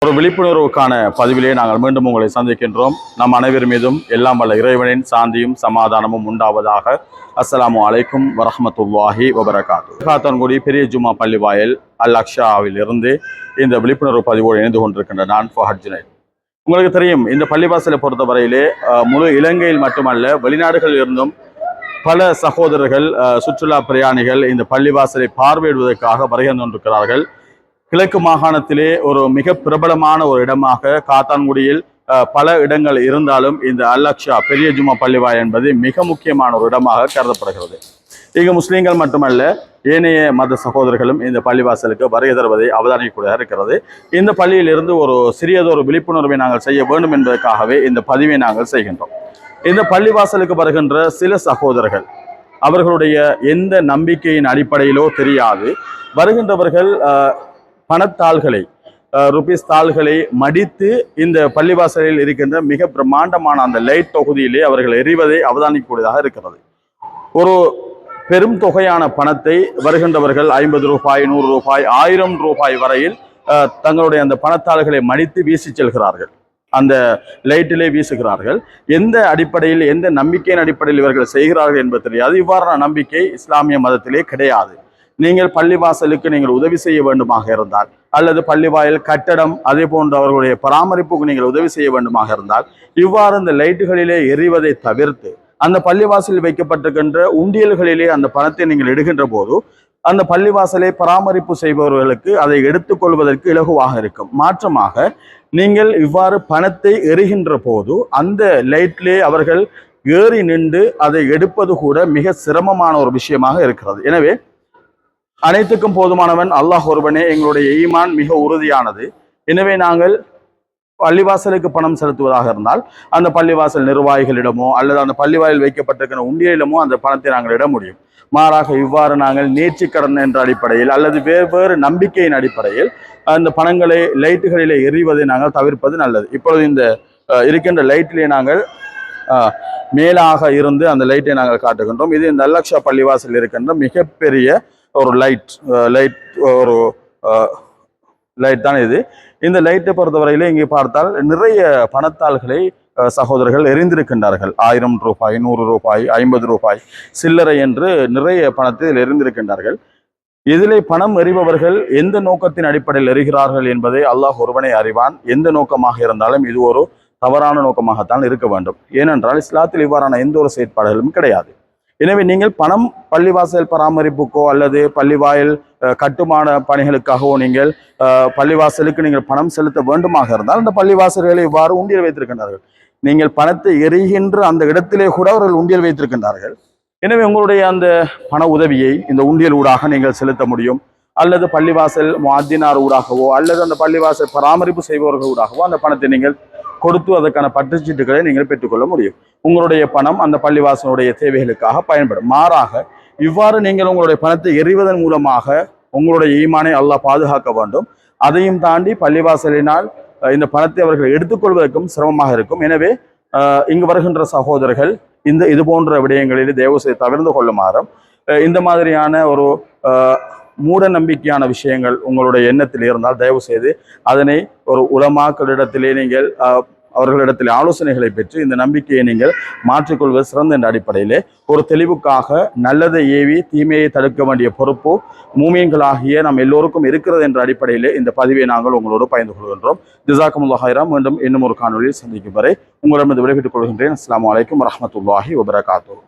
ஒரு விழிப்புணர்வுக்கான பதிவிலே நாங்கள் மீண்டும் உங்களை சந்திக்கின்றோம். நம் அனைவர் மீதும் எல்லாம் வல்ல இறைவனின் சாந்தியும் சமாதானமும் உண்டாவதாக. அஸ்ஸலாமு அலைக்கும் வரஹ்மத்துல்லாஹி வபரகாத்து. காத்தான்குடி பெரிய ஜும்மா பள்ளிவாயல் அல் அக்ஷாவில் இருந்து இந்த விழிப்புணர்வு பதிவோடு இணைந்து கொண்டிருக்கின்ற நான் ஃபஹத் ஜுனைத். உங்களுக்கு தெரியும், இந்த பள்ளிவாசலை பொறுத்தவரையிலே முழு இலங்கையில் மட்டுமல்ல, வெளிநாடுகளில் இருந்தும் பல சகோதரர்கள், சுற்றுலா பிரயாணிகள் இந்த பள்ளிவாசலை பார்வையிடுவதற்காக வருகை கொண்டிருக்கிறார்கள். கிழக்கு மாகாணத்திலே ஒரு மிக பிரபலமான ஒரு இடமாக காத்தான்குடியில் பல இடங்கள் இருந்தாலும் இந்த அல் அக்ஷா பெரிய ஜும்மா பள்ளிவாய் என்பது மிக முக்கியமான ஒரு இடமாக கருதப்படுகிறது. இங்கு முஸ்லீம்கள் மட்டுமல்ல, ஏனைய மத சகோதரர்களும் இந்த பள்ளிவாசலுக்கு வருகை தருவதை அவதானிக்கக்கூடியதாக இருக்கிறது. இந்த பள்ளியிலிருந்து ஒரு சிறியதொரு விழிப்புணர்வை நாங்கள் செய்ய வேண்டும் என்பதற்காகவே இந்த பதிவை நாங்கள் செய்கின்றோம். இந்த பள்ளிவாசலுக்கு வருகின்ற சில சகோதரர்கள் அவர்களுடைய எந்த நம்பிக்கையின் அடிப்படையிலோ தெரியாது, வருகின்றவர்கள் பணத்தாள்களை, ருபீஸ் தாள்களை மடித்து இந்த பள்ளிவாசலில் இருக்கின்ற மிக பிரம்மாண்டமான அந்த லைட் தொகுதியிலே அவர்கள் எறிவதை அவதானிக்கக்கூடியதாக இருக்கிறது. ஒரு பெரும் தொகையான பணத்தை வருகின்றவர்கள் 50 ரூபாய், 100 ரூபாய், 1000 ரூபாய் வரையில் தங்களுடைய அந்த பணத்தாள்களை மடித்து வீசி செல்கிறார்கள். அந்த லைட்டிலே வீசுகிறார்கள். எந்த அடிப்படையில், எந்த நம்பிக்கையின் அடிப்படையில் இவர்கள் செய்கிறார்கள் என்பது தெரியாது. இவ்வாறான நம்பிக்கை இஸ்லாமிய மதத்திலே கிடையாது. நீங்கள் பள்ளிவாசலுக்கு நீங்கள் உதவி செய்ய வேண்டுமாக இருந்தால், அல்லது பள்ளிவாயல் கட்டடம் அதே போன்ற அவர்களுடைய பராமரிப்புக்கு நீங்கள் உதவி செய்ய வேண்டுமாக இருந்தால், இவ்வாறு இந்த லைட்டுகளிலே எறிவதை தவிர்த்து அந்த பள்ளிவாசலில் வைக்கப்பட்டிருக்கின்ற உண்டியல்களிலே அந்த பணத்தை நீங்கள் எடுக்கின்ற போது அந்த பள்ளிவாசலை பராமரிப்பு செய்பவர்களுக்கு அதை எடுத்துக்கொள்வதற்கு இலகுவாக இருக்கும். மாற்றமாக நீங்கள் இவ்வாறு பணத்தை எறிகின்ற போது அந்த லைட்டிலே அவர்கள் ஏறி நின்று அதை எடுப்பது கூட மிக சிரமமான ஒரு விஷயமாக இருக்கிறது. எனவே அனைத்துக்கும் போதுமானவன் அல்லாஹ் ஒருவனே. எங்களுடைய ஈமான் மிக உறுதியானது. எனவே நாங்கள் பள்ளிவாசலுக்கு பணம் செலுத்துவதாக இருந்தால் அந்த பள்ளிவாசல் நிர்வாகிகளிடமோ அல்லது அந்த பள்ளிவாயில் வைக்கப்பட்டிருக்கிற உண்டியலிடமோ அந்த பணத்தை நாங்கள் இட முடியும். மாறாக இவ்வாறு நாங்கள் நேர்ச்சிக்கடன் என்ற அடிப்படையில் அல்லது வேறு நம்பிக்கையின் அடிப்படையில் அந்த பணங்களை லைட்டுகளிலே எறிவதை நாங்கள் தவிர்ப்பது நல்லது. இப்பொழுது இந்த இருக்கின்ற லைட்டிலே நாங்கள் மேலாக இருந்து அந்த லைட்டை நாங்கள் காட்டுகின்றோம். இது இந்த அல் அக்ஷா பள்ளிவாசல் இருக்கின்ற மிகப்பெரிய ஒரு ஒரு லைட் தான் இது. இந்த லைட்டை பொறுத்தவரையிலே இங்கே பார்த்தால் நிறைய பணத்தாள்களை சகோதரர்கள் எரிந்திருக்கின்றார்கள். 1000 ரூபாய், 100 ரூபாய், 50 ரூபாய், சில்லறை என்று நிறைய பணத்தை எரிந்திருக்கின்றார்கள். இதிலே பணம் எறிபவர்கள் எந்த நோக்கத்தின் அடிப்படையில் எறிகிறார்கள் என்பதை அல்லாஹ் ஒருவனை அறிவான். எந்த நோக்கமாக இருந்தாலும் இது ஒரு தவறான நோக்கமாகத்தான் இருக்க வேண்டும். ஏனென்றால் இஸ்லாத்தில் இவ்வாறான எந்த ஒரு செயற்பாடுகளும் கிடையாது. எனவே நீங்கள் பணம் பள்ளிவாசல் பராமரிப்புக்கோ அல்லது பள்ளிவாயல் கட்டுமான பணிகளுக்காகவோ நீங்கள் பள்ளிவாசலுக்கு நீங்கள் பணம் செலுத்த வேண்டுமாக இருந்தால் அந்த பள்ளிவாசல்களை இவ்வாறு உண்டியல் வைத்திருக்கின்றார்கள். நீங்கள் பணத்தை எறிகின்ற அந்த இடத்திலே கூட அவர்கள் உண்டியல் வைத்திருக்கின்றார்கள். எனவே உங்களுடைய அந்த பண உதவியை இந்த உண்டியல் ஊடாக நீங்கள் செலுத்த முடியும். அல்லது பள்ளிவாசல் முஅத்தினார் ஊடாகவோ அல்லது அந்த பள்ளிவாசல் பராமரிப்பு செய்பவர்கள் ஊடாகவோ அந்த பணத்தை நீங்கள் கொடுத்து அதற்கான பற்றுச்சீட்டுகளை நீங்கள் பெற்றுக்கொள்ள முடியும். உங்களுடைய பணம் அந்த பள்ளிவாசலுடைய தேவைகளுக்காக பயன்படும். மாறாக இவ்வாறு நீங்கள் உங்களுடைய பணத்தை எறிவதன் மூலமாக உங்களுடைய ஈமானை அல்லாஹ் பாதுகாக்க வேண்டும். அதையும் தாண்டி பள்ளிவாசலினால் இந்த பணத்தை அவர்கள் எடுத்துக்கொள்வதற்கும் சிரமமாக இருக்கும். எனவே இங்கு வருகின்ற சகோதரர்கள் இது போன்ற விடயங்களில் தயவு செய்து தவிர்த்து கொள்ளுமாறும், இந்த மாதிரியான ஒரு மூட நம்பிக்கையான விஷயங்கள் உங்களுடைய எண்ணத்தில் இருந்தால் தயவு செய்து அதனை ஒரு உலமாக்களிடத்திலே நீங்கள் அவர்களிடத்தில் ஆலோசனைகளை பெற்று இந்த நம்பிக்கையை நீங்கள் மாற்றிக்கொள்வது சிறந்த என்ற அடிப்படையிலே ஒரு தெளிவுக்காக நல்லதை ஏவி தீமையை தடுக்க வேண்டிய பொறுப்பு மூமியங்களாகிய நாம் எல்லோருக்கும் இருக்கிறது என்ற அடிப்படையிலே இந்த பதிவை நாங்கள் உங்களோடு பகிர்ந்து கொள்கின்றோம். ஜஸாக்குமுல்லாஹ் ஹைரன். மீண்டும் இன்னும் ஒரு காணொலியில் சந்திக்கும் வரை உங்களிடம் விடைபெற்றுக் கொள்கின்றேன். அஸ்ஸலாமு அலைக்கும் வரஹ்மத்துல்லாஹி வபரகாத்துஹு.